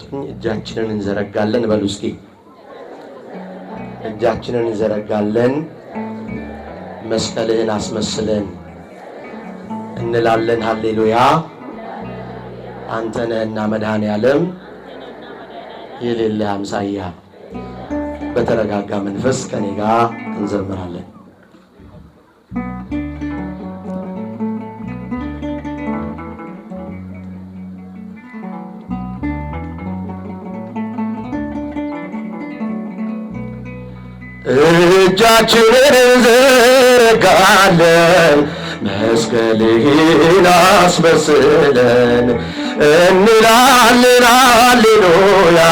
ቀኝ እጃችንን እንዘረጋለን። በሉ እስኪ እጃችንን እንዘረጋለን። መስቀልህን አስመስለን እንላለን። ሃሌሉያ አንተ ነህና መድኃኔዓለም የሌለህ አምሳያ። በተረጋጋ መንፈስ ከኔ ጋር እንዘምራለን። እጃችንን እንዘረጋለን መስቀልህን አስመስለን እንላለን። ሃሌሉያ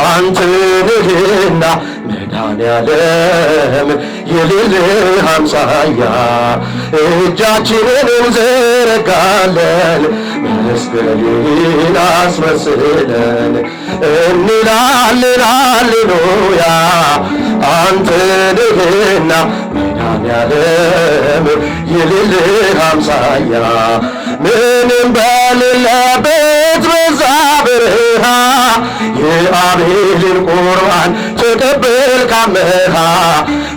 አንተ ነህና መድኃኔዓለም የሌለህ አምሳያ። እጃችንን እንዘረጋለን መስቀልህን አስመስለን እንላለን። ሃሌሉያ አንተ ነህና መድኃኔዓለም የሌለህ አምሳያ። ምንም በሌለበት በዛ በረሃ የአቤልን ቁርባን ተቀበልክ አምሃ።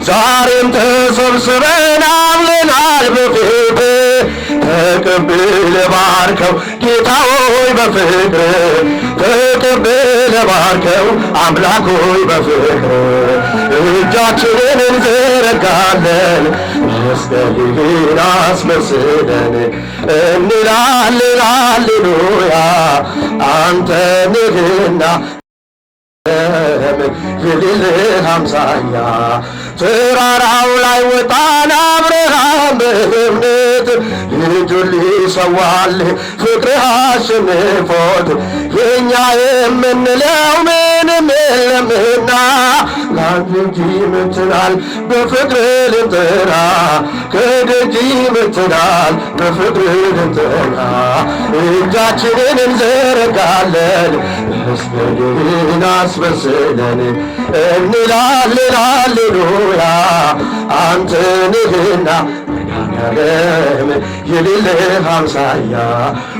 ዛሬም ተሰብስበን አምነናል በፊትህ ተቀብለ ባርከው ጌታ ሆይ በፍቅር ተቀብለ ባርከው አምላክ ሆይ በፍቅር። እጃችንን እንዘረጋለን መስቀልህን አስመስለን እንላለን። ሃሌሉያ አንተ ነህና የሌለህ አምሳያ። ተራራው ላይ ወጣን አብርሃም በእምነት ልጁን ሊሰዋልህ ፍቅርህ አሸንፎት። የእኛ የምንለው ምንም የለምና ላንተ እንጂ ምትናል በፍቅር ልንጠራ ከደጅ ምትናል በፍቅር ልንጠራ። እጃችንን እንዘረጋለን መስቀልህን አስመስለን እንላለን። ሃሌሉያ አንተ ነህና መድኃኔዓለም የሌለህ አምሳያ።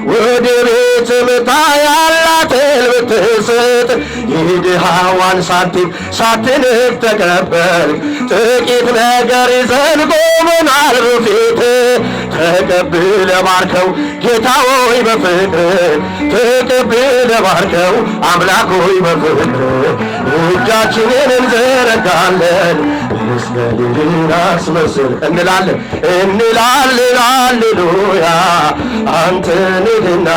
ወደ ቤት መጣ ያላትን ብትሰጥ የድሃዋን ሳንቲም ሳትንቅ ተቀበልክ። ጥቂት ነገር ይዘን ቆመናል በፊትህ ተቀብለ ባርከው ጌታ ሆይ በፍቅር ተቀብለ ባርከው አምላክ ሆይ በፍቅር። እጃችንን እንዘረጋለን መስቀልህን አስመስል እንላለን እንላለን። ሃሌሉያ አንተ ነህና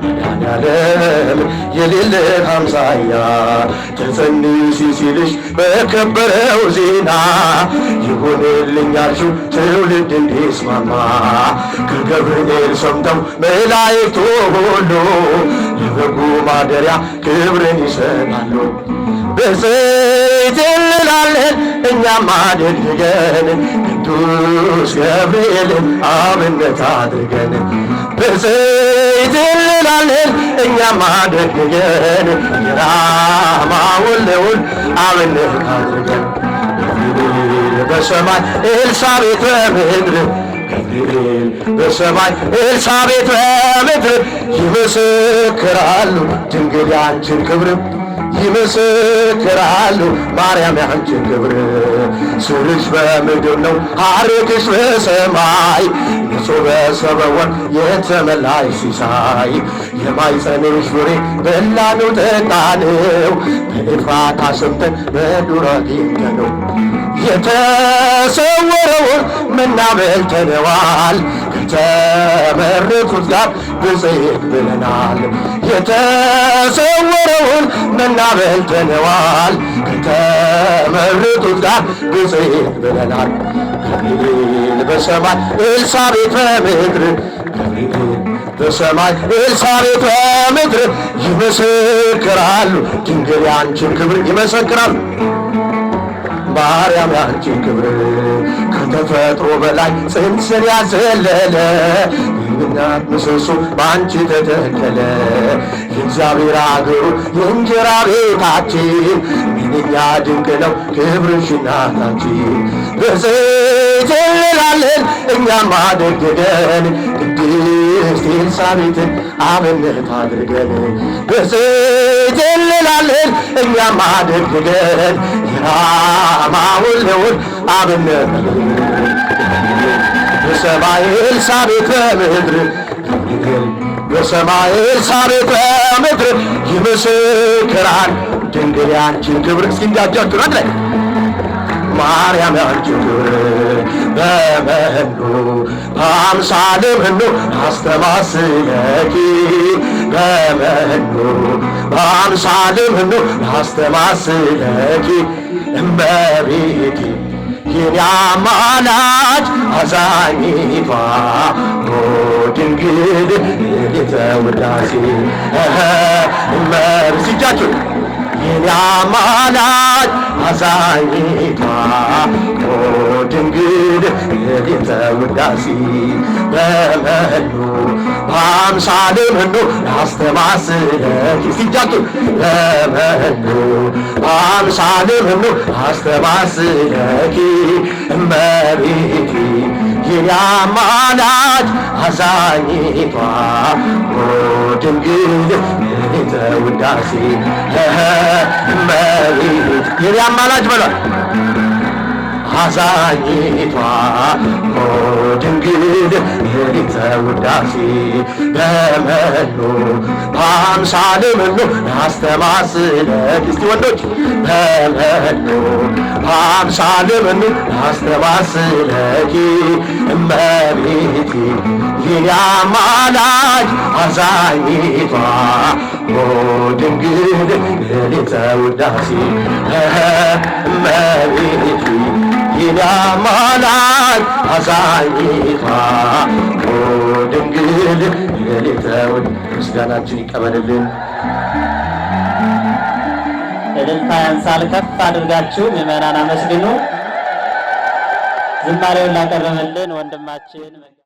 መድኃኔዓለም የሌለህ አምሳያ። ተጸንሲ ሲልሽ በከበረው ዜና ይሁንልኝ ያልሽው ትውልድ እንዲስማማ ከገብርኤል ሰምተው መላእክቱ ሁሉ የበጉ ማደሪያ ክብርን ይሰጣሉ። በዘይት እንላለን እኛም አድርገን ቅዱስ ገብርኤልን አብነት አድርገን በዘይት እንላለን እኛም አድርገን የራማውን ልዑል አብነት አድርገን ገብርኤል በሰማይ ኤልሳቤጥ በምድር ገብርኤል በሰማይ ኤልሳቤጥ በምድር ይመሰክራሉ ድንግል ያንቺን ክብር ይመሰክራሉ ማርያም ያንቺን ክብር። ስርሽ በምድር ነው ሐረግሽ በሰማይ ንጹሕ በሰበወር የተመላሽ ሲሳይ። የማኅፀንሽ ፍሬ በላነው ጠጣነው በኤፍራታ ሰምተን በዱር አግኝተነው። የተሰወረውን መና በልተነዋል ከተመረጡት ጋር ብፅዕት ብለናል። የተሰወረውን መና በልተነዋል ከተመረጡት ጋር ብፅዕት ብለናል። ገብርኤል በሰማይ ኤልሳቤጥ በምድር ገብርኤል በሰማይ ኤልሳቤጥ በምድር ይመሰክራሉ ድንግል ያንቺን ክብር ይመሰክራሉ ማርያም ያንቺን ክብር። ከተፈጥሮ በላይ ጽንስን ያዘለለ የእናት ምሰሶ በአንቺ ተተከለ። የእግዚአብሔር አገሩ የእንጀራ ቤታችን ምንኛ ድንቅ ነው ክብርሽ እናታችን። በዘይት እንላለን እኛም አደግገን ቅድስት ኤልሳቤጥን አብነት አድርገን ብፅዕት እንላለን እኛም አድርገን የራማውን ልዑል አብነት በሰማይ ኤልሳቤጥ በምድር በሰማይ ኤልሳቤጥ በምድር ይመሰክራል ድንግል ያንቺን ክብር። እስኪ እንዳጃችሁ አንድ ላይ ማርያም ያንቺን ክብር በመኑ በአምሳለ መኑ አስተማስለኪ በመኑ በአምሳለ መኑ አስተማስለኪ እመቤቴ የኔ አማላጅ አዛኝቷ ድንግል ሌተ ውዳሴ እመብስጃችሁ የኔ አማላጅ አዛኝቷ ድንግል ሌተ ውዳሴ በመኑ በአምሳለ መኑ አስተማስለኪ ሲጃችሁ በመኑ በአምሳለ መኑ አስተማስለኪ እመቤቴ የኔ አማላጅ አዛኝቷ ድንግል ሌተ ውዳሴ እመቤቴ የኔ አማላጅ በሏል አዛኝቷ ድንግል ሌተ ውዳሴ በመኑ በአምሳለ መኑ አስተማስለኪ እስቲ ወንዶች በመኑ በአምሳለ መኑ አስተማስለኪ እመቤቴ የኔ አማላጅ አዛኝቷ ድንግል ሌተ ውዳሴ እመቤቴ የኔ አማላጅ አዛኝቷ ድንግል ሌተ ምስጋናችን ይቀበልልን። እልልታ ያንሳል። ከፍ አድርጋችሁ ምዕመናን አመስግኑ። ዝማሬውን ላቀረበልን ወንድማችን